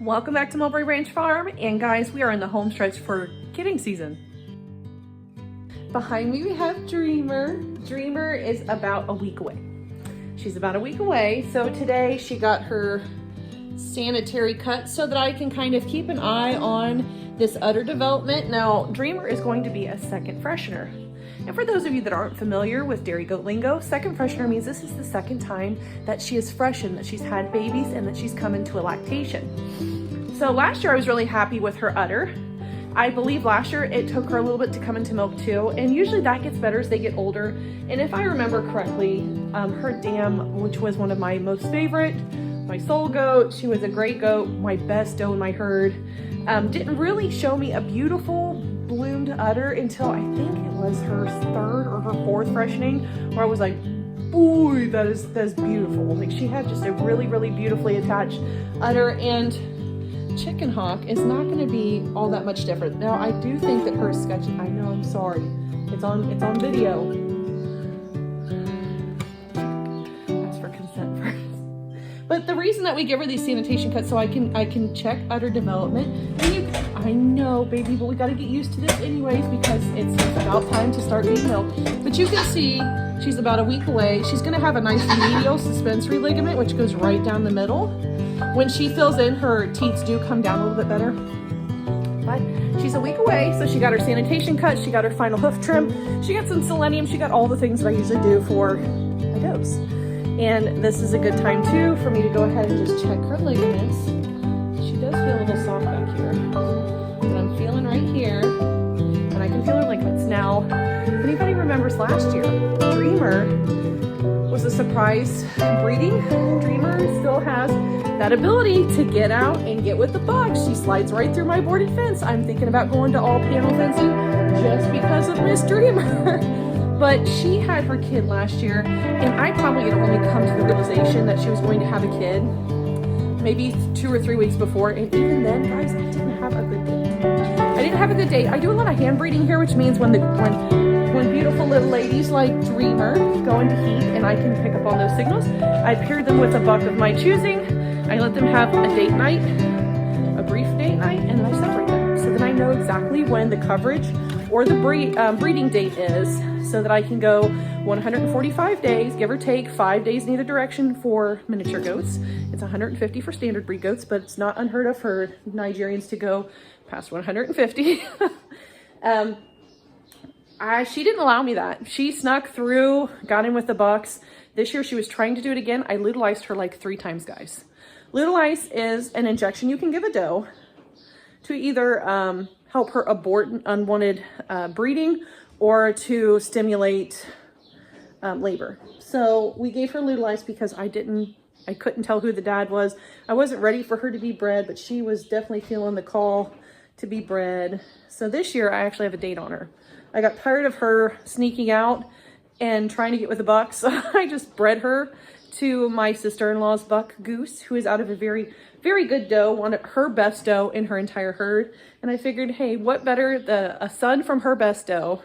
Welcome back to Mulberry Branch Farm, and guys, we are in the home stretch for kidding season. Behind me we have Dreamer. Dreamer is about a week away. She's about a week away, so today she got her sanitary cut so that I can kind of keep an eye on this udder development. Now, Dreamer is going to be a second freshener. And for those of you that aren't familiar with dairy goat lingo, second freshener means this is the second time that she is freshened, that she's had babies, and that she's come into a lactation. So last year I was really happy with her udder. I believe last year it took her a little bit to come into milk too, and usually that gets better as they get older. And if I remember correctly, her dam, which was one of my most favorite, my soul goat, she was a great goat, my best doe in my herd, didn't really show me a beautiful bloomed udder until I think it was her third or her fourth freshening, where I was like, boy, that's beautiful. Like, she had just a really, really beautifully attached udder, and Chicken Hawk is not going to be all that much different. Now, I do think that her sketchy, I know, I'm sorry, it's on video. Ask for consent first. But the reason that we give her these sanitation cuts so I can check udder development. And I know, baby, but we got to get used to this anyways because it's about time to start being milked. But you can see she's about a week away. She's going to have a nice medial suspensory ligament, which goes right down the middle. When she fills in, her teats do come down a little bit better. But she's a week away, so she got her sanitation cut, she got her final hoof trim, she got some selenium, she got all the things that I usually do for my does. And this is a good time too for me to go ahead and just check her ligaments. She does feel a little soft back here, but I'm feeling right here, and I can feel her ligaments. Now, if anybody remembers last year, Dreamer was a surprise breeding. Dreamer still has that ability to get out and get with the bucks. She slides right through my boarded fence. I'm thinking about going to all panel fencing just because of Miss Dreamer. But she had her kid last year, and I probably had only come to the realization that she was going to have a kid maybe 2 or 3 weeks before, and even then, guys, I didn't have a good date. I didn't have a good date. I do a lot of hand breeding here, which means when beautiful little ladies like Dreamer go into heat and I can pick up on those signals, I pair them with a buck of my choosing. I let them have a date night, a brief date night, and then I separate them so that I know exactly when the coverage or the breeding date is, so that I can go 145 days, give or take 5 days in either direction for miniature goats. It's 150 for standard breed goats, but it's not unheard of for Nigerians to go past 150. She didn't allow me that. She snuck through, got in with the bucks. This year she was trying to do it again. I lutealized her like 3 times, guys. Lutelize is an injection you can give a doe to either help her abort unwanted breeding or to stimulate labor. So we gave her Lutelize because I couldn't tell who the dad was. I wasn't ready for her to be bred, but she was definitely feeling the call to be bred. So this year I actually have a date on her. I got tired of her sneaking out and trying to get with the bucks. I just bred her to my sister-in-law's buck goose, who is out of a very, very good doe, her best doe in her entire herd. And I figured, hey, what better, a son from her best doe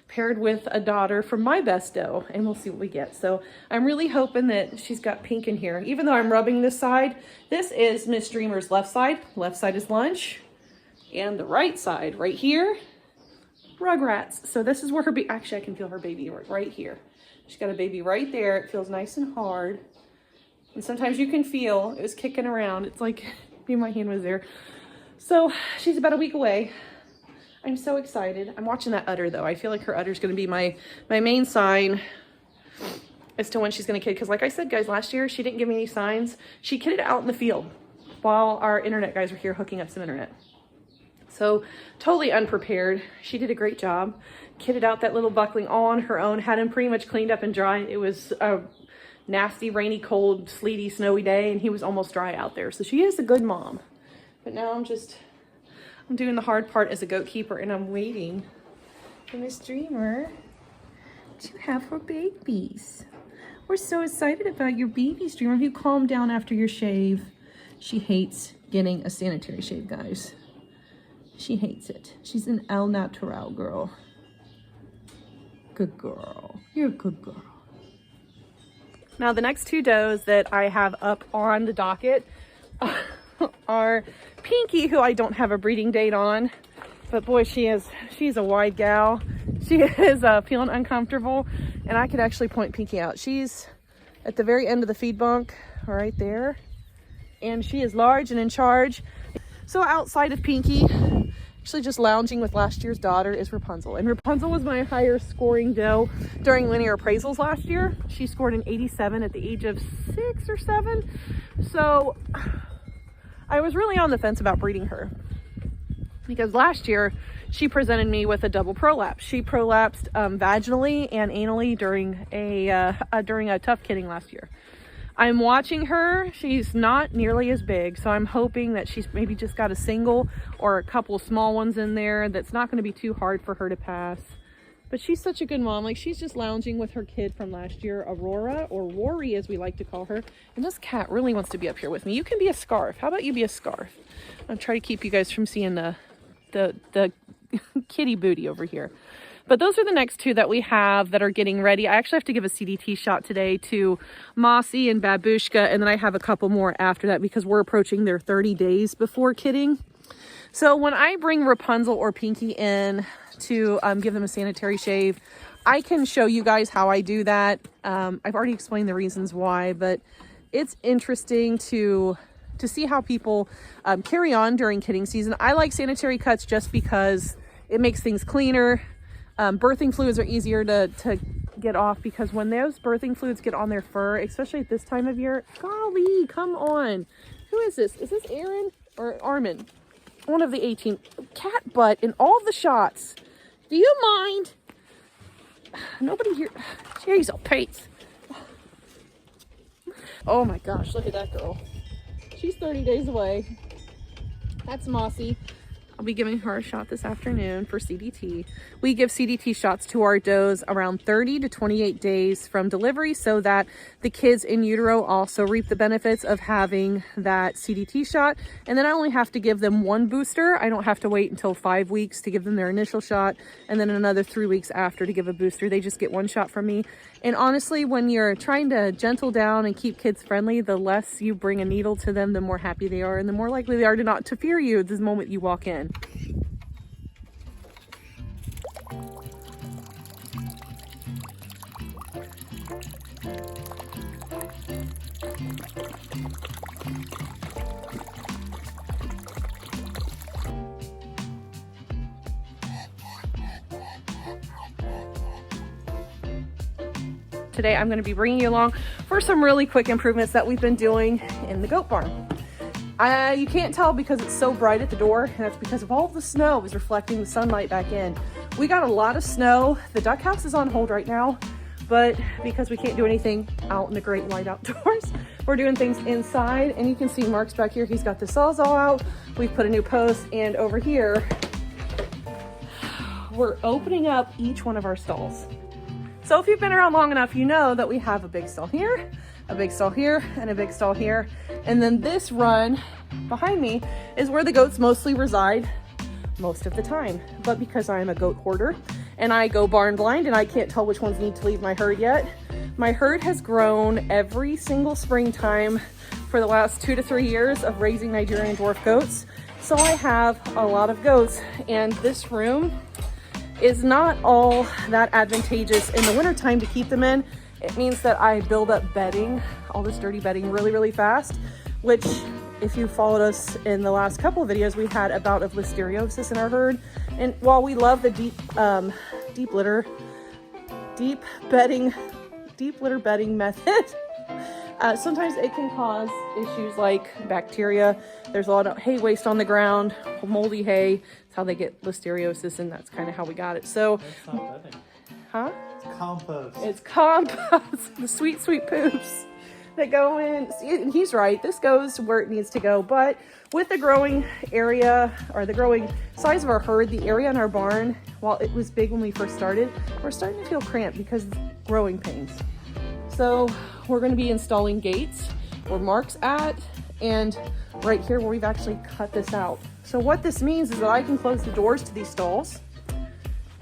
paired with a daughter from my best doe, and we'll see what we get. So I'm really hoping that she's got pink in here. Even though I'm rubbing this side, this is Miss Dreamer's left side. Left side is lunch, and the right side, right here, Rugrats. So this is where her baby, actually I can feel her baby right here. She's got a baby right there. It feels nice and hard. And sometimes you can feel it was kicking around. It's like maybe my hand was there. So she's about a week away. I'm so excited. I'm watching that udder though. I feel like her udder is going to be my main sign as to when she's going to kid. Because like I said, guys, last year she didn't give me any signs. She kidded out in the field while our internet guys were here hooking up some internet. So totally unprepared. She did a great job. Kidded out that little buckling all on her own. Had him pretty much cleaned up and dry. It was a nasty, rainy, cold, sleety, snowy day, and he was almost dry out there. So she is a good mom. But now I'm doing the hard part as a goat keeper, and I'm waiting for Miss Dreamer to have her babies. We're so excited about your babies, Dreamer. Have you calmed down after your shave? She hates getting a sanitary shave, guys. She hates it. She's an al natural girl. Good girl. You're a good girl. Now the next 2 does that I have up on the docket, are Pinky, who I don't have a breeding date on, but boy, she's a wide gal. She is feeling uncomfortable, and I could actually point Pinky out. She's at the very end of the feed bunk right there, and she is large and in charge. So outside of Pinky, actually just lounging with last year's daughter, is Rapunzel. And Rapunzel was my higher scoring doe during linear appraisals last year. She scored an 87 at the age of 6 or 7. So I was really on the fence about breeding her, because last year she presented me with a double prolapse. She prolapsed vaginally and anally during a tough kidding last year. I'm watching her. She's not nearly as big, so I'm hoping that she's maybe just got a single or a couple of small ones in there that's not going to be too hard for her to pass. But she's such a good mom. Like, she's just lounging with her kid from last year, Aurora, or Rory as we like to call her. And this cat really wants to be up here with me. You can be a scarf. How about you be a scarf? I'll try to keep you guys from seeing the kitty booty over here. But those are the next two that we have that are getting ready. I actually have to give a CDT shot today to Mossy and Babushka, and then I have a couple more after that because we're approaching their 30 days before kidding. So when I bring Rapunzel or Pinky in to give them a sanitary shave, I can show you guys how I do that. I've already explained the reasons why, but it's interesting to see how people carry on during kidding season. I like sanitary cuts just because it makes things cleaner. Birthing fluids are easier to get off, because when those birthing fluids get on their fur, especially at this time of year, golly, come on. Who is this? Is this Aaron or Armin? One of the 18. Cat butt in all the shots. Do you mind? Nobody here. Jeez, oh, Pete. Oh my gosh, look at that girl. She's 30 days away. That's Mossy. I'll be giving her a shot this afternoon for CDT. We give CDT shots to our does around 30 to 28 days from delivery, so that the kids in utero also reap the benefits of having that CDT shot. And then I only have to give them one booster. I don't have to wait until 5 weeks to give them their initial shot, and then another 3 weeks after to give a booster. They just get one shot from me. And honestly, when you're trying to gentle down and keep kids friendly, the less you bring a needle to them, the more happy they are, and the more likely they are to not to fear you the moment you walk in. Today I'm going to be bringing you along for some really quick improvements that we've been doing in the goat barn. You can't tell because it's so bright at the door, and that's because of all of the snow is reflecting the sunlight back in. We got a lot of snow. The duck house is on hold right now, but because we can't do anything out in the great wide outdoors, we're doing things inside. And you can see Mark's back here. He's got the sawzall out. We've put a new post, and over here, we're opening up each one of our stalls. So if you've been around long enough, you know that we have a big stall here, a big stall here, and a big stall here. And then this run behind me is where the goats mostly reside most of the time. But because I'm a goat hoarder and I go barn blind and I can't tell which ones need to leave my herd yet, my herd has grown every single springtime for the last 2 to 3 years of raising Nigerian dwarf goats. So I have a lot of goats, and this room is not all that advantageous in the wintertime to keep them in. It means that I build up bedding, all this dirty bedding, really, really fast, which, if you followed us in the last couple of videos, we had a bout of listeriosis in our herd. And while we love the deep litter bedding method, sometimes it can cause issues like bacteria. There's a lot of hay waste on the ground, moldy hay. It's how they get listeriosis, and that's kind of how we got it. So, that's not bedding. Huh? It's compost. It's compost. The sweet, sweet poops that go in. See, and he's right. This goes where it needs to go. But with the growing area, or the growing size of our herd, the area in our barn, while it was big when we first started, we're starting to feel cramped because of growing pains. So we're going to be installing gates where Mark's at, and right here where we've actually cut this out. So what this means is that I can close the doors to these stalls,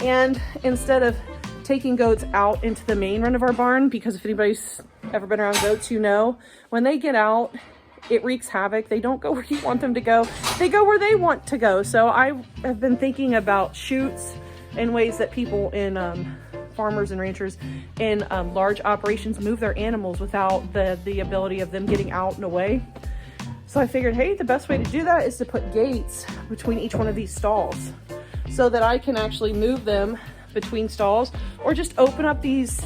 and instead of taking goats out into the main run of our barn, because if anybody's ever been around goats, you know, when they get out it wreaks havoc. They don't go where you want them to go. They go where they want to go. So I have been thinking about chutes and ways that people in farmers and ranchers in large operations move their animals without the ability of them getting out and away. So I figured, hey, the best way to do that is to put gates between each one of these stalls so that I can actually move them between stalls, or just open up these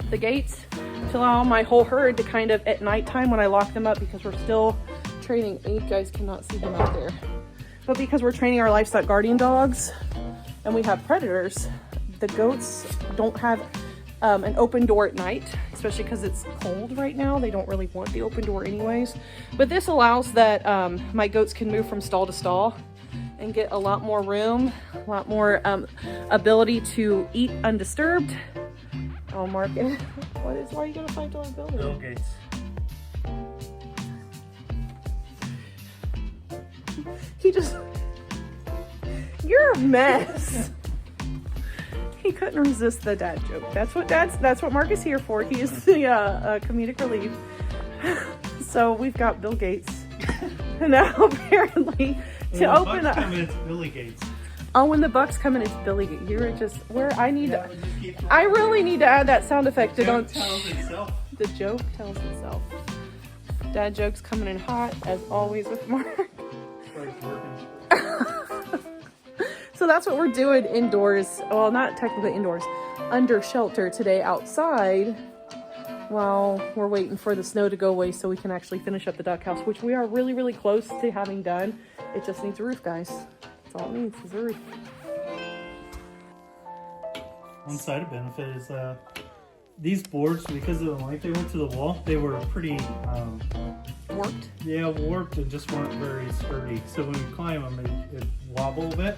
the gates to allow my whole herd to kind of at nighttime when I lock them up, because we're still training, and you guys cannot see him out there, but because we're training our Livestock Guardian dogs and we have predators, the goats don't have an open door at night, especially because it's cold right now. They don't really want the open door anyways, but this allows that my goats can move from stall to stall and get a lot more room, a lot more ability to eat undisturbed. Oh, Mark, why are you gonna fight to our building? Bill Gates. You're a mess. He couldn't resist the dad joke. That's what Mark is here for. He is the comedic relief. So we've got Bill Gates. Now apparently to open up. It's Billy Gates. Oh, when the bucks come in, it's Billy Gates. You're just where I need to. I really need to add that sound effect to don't. Tells itself. The joke tells itself. Dad jokes coming in hot as always with Mark. So that's what we're doing indoors. Well, not technically indoors, under shelter today outside, while we're waiting for the snow to go away so we can actually finish up the duck house, which we are really, really close to having done. It just needs a roof, guys. That's all it needs is a roof. One side benefit is these boards, because of the length they went to the wall, they were pretty Warped? Yeah, warped and just weren't very sturdy. So when you climb them, it wobble a bit.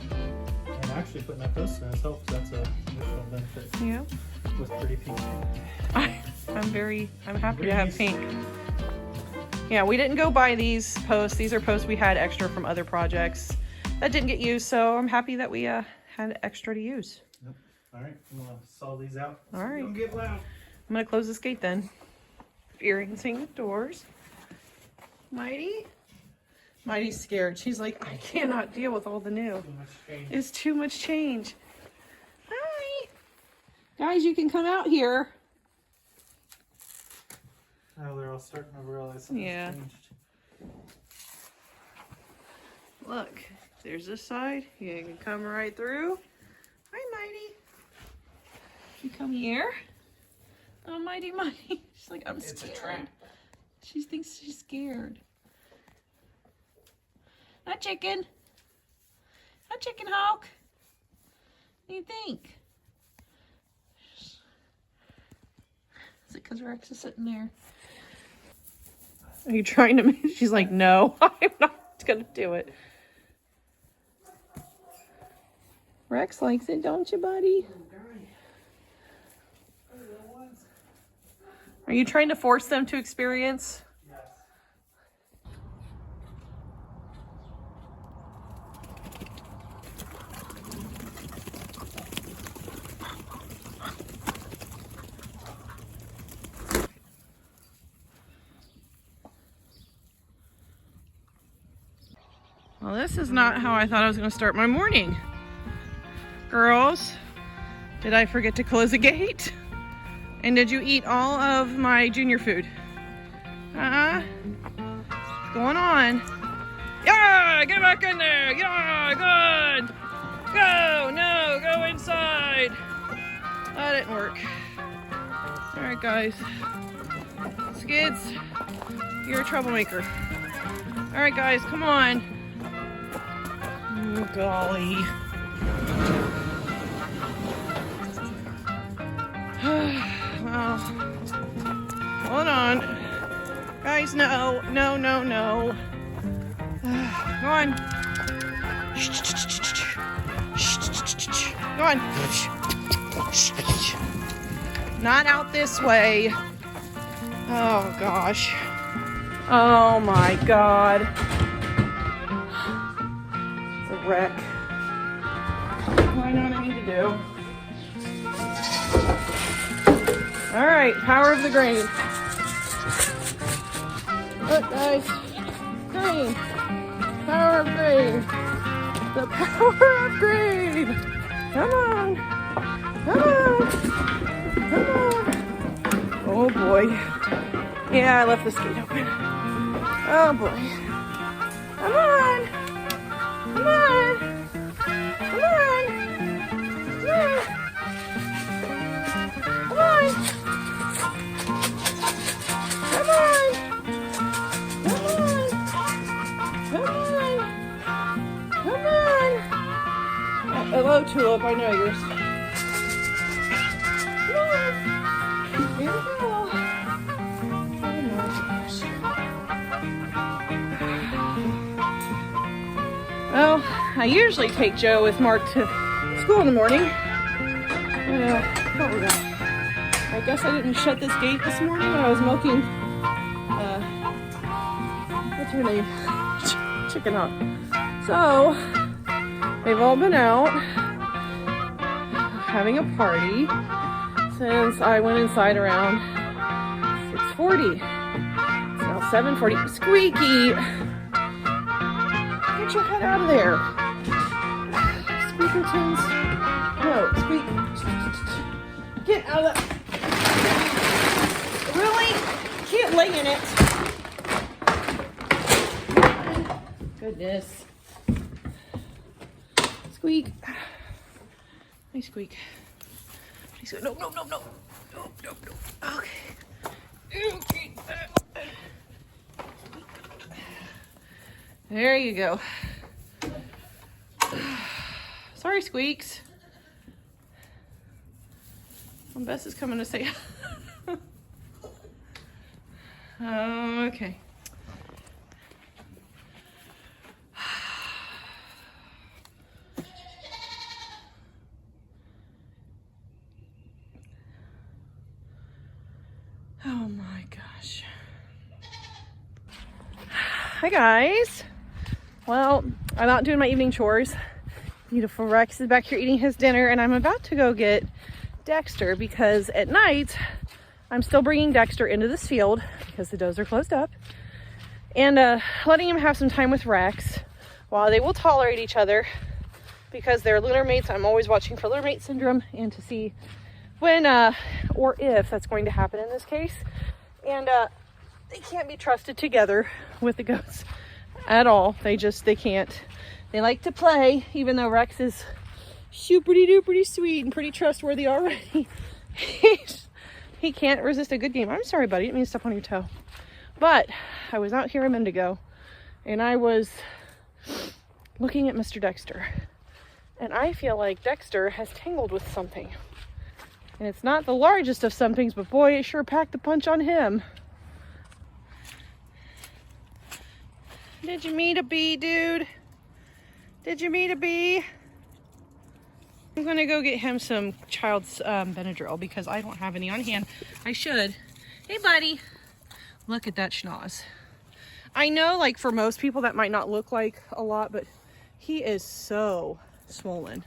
And actually putting that post in itself, that's a additional benefit. Yeah. With pretty pink. I'm happy to have pink. Yeah, we didn't go buy these posts. These are posts we had extra from other projects that didn't get used. So I'm happy that we had extra to use. Yep. All right, I'm gonna saw these out. All right. Don't get loud. I'm gonna close this gate then. Experiencing the doors. Mighty's scared. She's like, I cannot deal with all the new. It's too much change. Hi. Guys, you can come out here. Oh, they're all starting to realize something's changed. Look, there's this side. You can come right through. Hi, Mighty. You come here. Oh, Mighty. She's like, I'm scared. It's a trap. She thinks she's scared. Hi, chicken. Hi, chicken hawk. What do you think? Is it because Rex is sitting there? Are you trying to? She's like, no, I'm not going to do it. Rex likes it, don't you, buddy? Are you trying to force them to experience? Yes. Well, this is not how I thought I was going to start my morning. Girls, did I forget to close the gate? And did you eat all of my junior food? What's going on? Yeah, get back in there. Yeah, good. Go, no, go inside. That didn't work. All right, guys. Skids, you're a troublemaker. All right, guys, come on. Oh, golly. Well, hold on. Guys, no. Go on. Go on. Not out this way. Oh, gosh. Oh, my God. It's a wreck. I know what I need to do. All right, power of the grain. Look, guys. Green. Power of green. The power of green. Come on. Come on. Come on. Oh boy. Yeah, I left this gate open. Oh boy. Come on. Come on. Come on. Come on. Come on. Come on. Come on. Come on. Come on. Hello, Tulip. I know yours. Come on. Here we go. Oh my gosh. Well, I usually take Joe with Mark to school in the morning. What was that? I guess I didn't shut this gate this morning when I was milking. What's her name? Chicken out. So they've all been out having a party since I went inside around 6:40. It's now 7:40. Squeaky! Get your head out of there. Squeakertons. No, Squeak. Get out of the... Really? Can't lay in it. Goodness. Squeak. Hey, Squeak. Please go. No, no, no, no. No, no, no. Okay. Okay. There you go. Sorry, Squeaks. Bess is coming to say. Okay. Oh my gosh. Hi guys. Well, I'm out doing my evening chores. Beautiful Rex is back here eating his dinner, and I'm about to go get Dexter because at night I'm still bringing Dexter into this field because the does are closed up, and letting him have some time with Rex while they will tolerate each other because they're lunar mates. I'm always watching for lunar mate syndrome and to see when or if that's going to happen in this case. And they can't be trusted together with the goats at all. They can't. They like to play, even though Rex is super duper sweet and pretty trustworthy already. He can't resist a good game. I'm sorry, buddy. I didn't mean to step on your toe. But I was out here a minute ago, and I was looking at Mr. Dexter. And I feel like Dexter has tangled with something. And it's not the largest of somethings, but boy, it sure packed the punch on him. Did you meet a bee, dude? Did you meet a bee? I'm gonna go get him some child's Benadryl because I don't have any on hand. I should. Hey, buddy. Look at that schnoz. I know, like, for most people that might not look like a lot, but he is so swollen.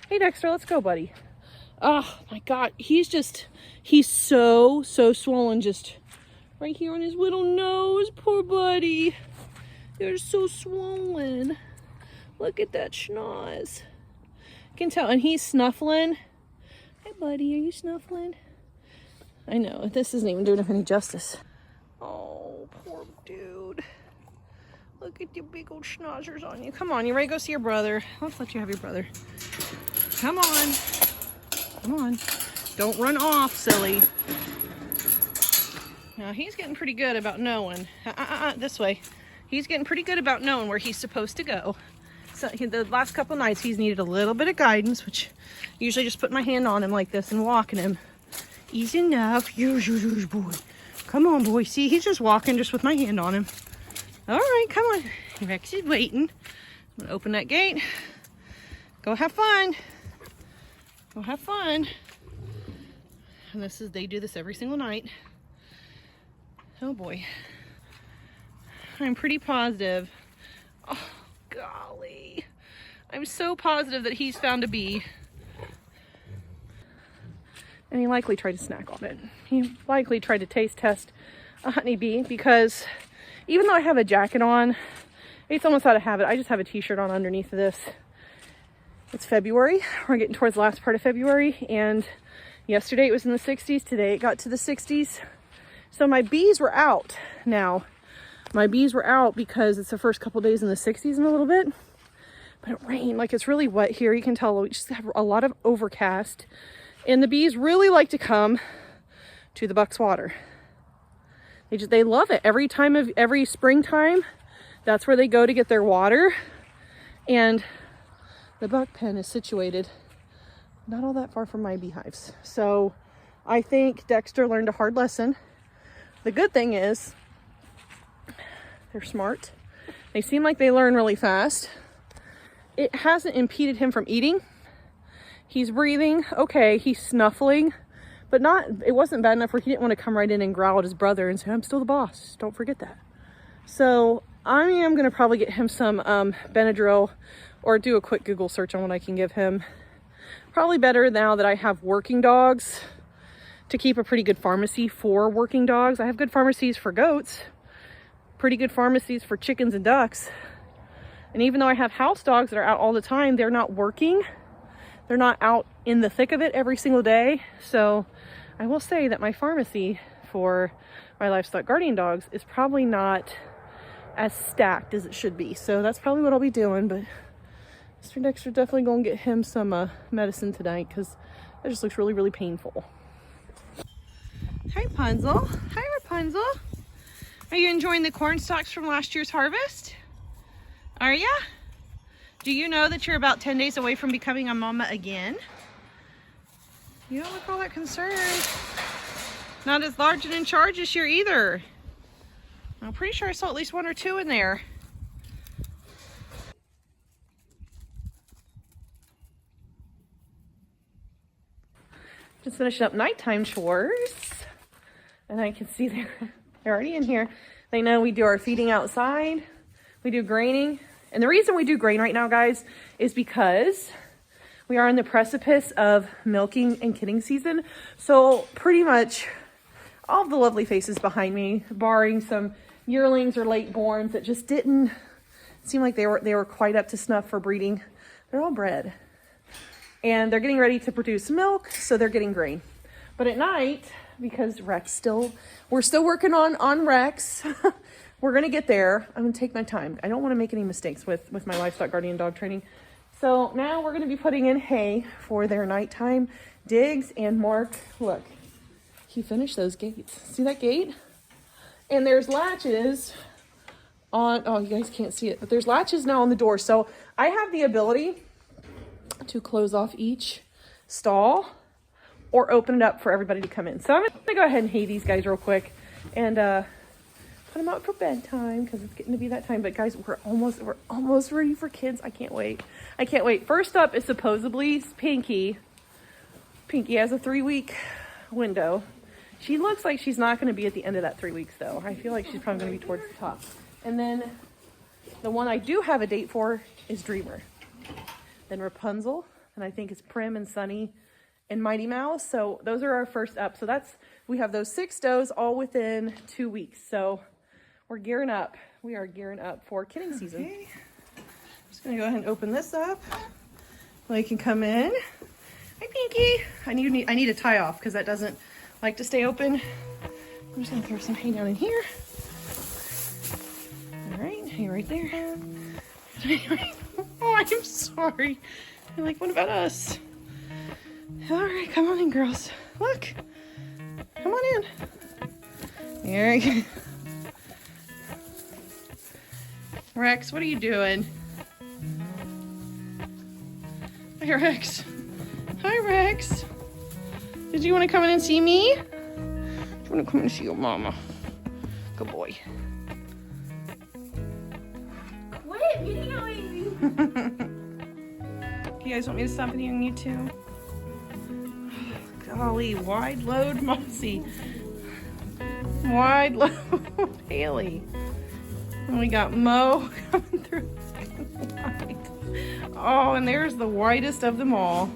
Hey, Dexter, let's go, buddy. Oh my God, he's so swollen, just right here on his little nose. Poor buddy. They're so swollen. Look at that schnoz. Can tell, and he's snuffling. Hey buddy, are you snuffling? I know, this isn't even doing him any justice. Oh, poor dude. Look at the big old schnozzers on you. Come on, you ready to go see your brother? Let's let you have your brother. Come on. Come on. Don't run off, silly. Now, he's getting pretty good about knowing. This way. He's getting pretty good about knowing where he's supposed to go. So the last couple nights he's needed a little bit of guidance, which usually just put my hand on him like this and walking him. Easy enough. Boy. Come on, boy. See, he's just walking just with my hand on him. All right, come on. Rex is waiting. I'm gonna open that gate. Go have fun. Go have fun. And they do this every single night. Oh boy. I'm pretty positive. Oh, golly. I'm so positive that he's found a bee. And he likely tried to snack on it. He likely tried to taste test a honeybee because even though I have a jacket on, it's almost out of habit. I just have a t-shirt on underneath of this. It's February. We're getting towards the last part of February, and yesterday it was in the 60s. Today it got to the 60s. So my bees were out now. My bees were out because it's the first couple days in the 60s in a little bit. But it rained. Like, it's really wet here. You can tell we just have a lot of overcast. And the bees really like to come to the Bucks water. They love it. Every springtime, that's where they go to get their water. And the buck pen is situated not all that far from my beehives. So I think Dexter learned a hard lesson. The good thing is they're smart. They seem like they learn really fast. It hasn't impeded him from eating. He's breathing. Okay, he's snuffling, but it wasn't bad enough where he didn't want to come right in and growl at his brother and say, I'm still the boss. Don't forget that. So I am going to probably get him some Benadryl, or do a quick Google search on what I can give him. Probably better now that I have working dogs to keep a pretty good pharmacy for working dogs. I have good pharmacies for goats, pretty good pharmacies for chickens and ducks. And even though I have house dogs that are out all the time, they're not working. They're not out in the thick of it every single day. So I will say that my pharmacy for my Livestock Guardian dogs is probably not as stacked as it should be. So that's probably what I'll be doing. But Mr. Dexter definitely gonna get him some medicine tonight, because that just looks really, really painful. Hi, Rapunzel. Hi, Rapunzel. Are you enjoying the corn stalks from last year's harvest? Are ya? Do you know that you're about 10 days away from becoming a mama again? You don't look all that concerned. Not as large and in charge this year either. I'm pretty sure I saw at least 1 or 2 in there. Just finishing up nighttime chores. And I can see they're already in here. They know we do our feeding outside. We do graining. And the reason we do grain right now, guys, is because we are on the precipice of milking and kidding season. So pretty much all of the lovely faces behind me, barring some yearlings or late borns that just didn't seem like they were quite up to snuff for breeding, they're all bred. And they're getting ready to produce milk, so they're getting grain. But at night, because we're still working on Rex. We're gonna get there. I'm gonna take my time. I don't want to make any mistakes with my Livestock Guardian dog training. So now we're gonna be putting in hay for their nighttime digs. And Mark, look, he finished those gates. See that gate? And there's latches on, oh, you guys can't see it, but there's latches now on the door. So I have the ability to close off each stall or open it up for everybody to come in. So I'm gonna go ahead and hay these guys real quick and put them out for bedtime, because it's getting to be that time. But guys, we're almost ready for kids. I can't wait. I can't wait. First up is supposedly Pinky. Pinky has a 3-week window. She looks like she's not going to be at the end of that 3 weeks, though. I feel like she's probably going to be towards the top. And then the one I do have a date for is Dreamer. Then Rapunzel, and I think it's Prim and Sunny and Mighty Mouse. So those are our first up. So we have those 6 does all within 2 weeks. So we're gearing up. We are gearing up for kidding season. Okay. I'm just gonna go ahead and open this up so you can come in. Hi, Pinky. I need a tie off because that doesn't like to stay open. I'm just gonna throw some hay down in here. All right, hay right there. Oh, I'm sorry. I'm like, what about us? All right, come on in, girls. Look, come on in. There you go. Rex, what are you doing? Hi, Rex. Hi, Rex. Did you want to come in and see me? Do you want to come and see your mama? Good boy. Quit videoing me. You guys want me to stop videoing you too? Golly, wide load Mossy. Wide load Haley. And we got Mo coming through. Oh, and there's the whitest of them all.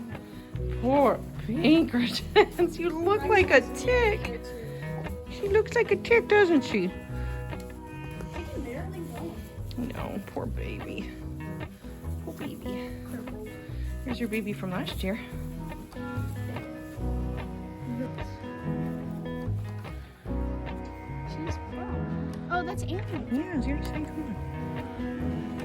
Poor Pinkertons. You look like a tick. She looks like a tick, doesn't she? poor baby. Poor baby. Here's your baby from last year. She's Oh, that's Annie. Yeah, it's your same color.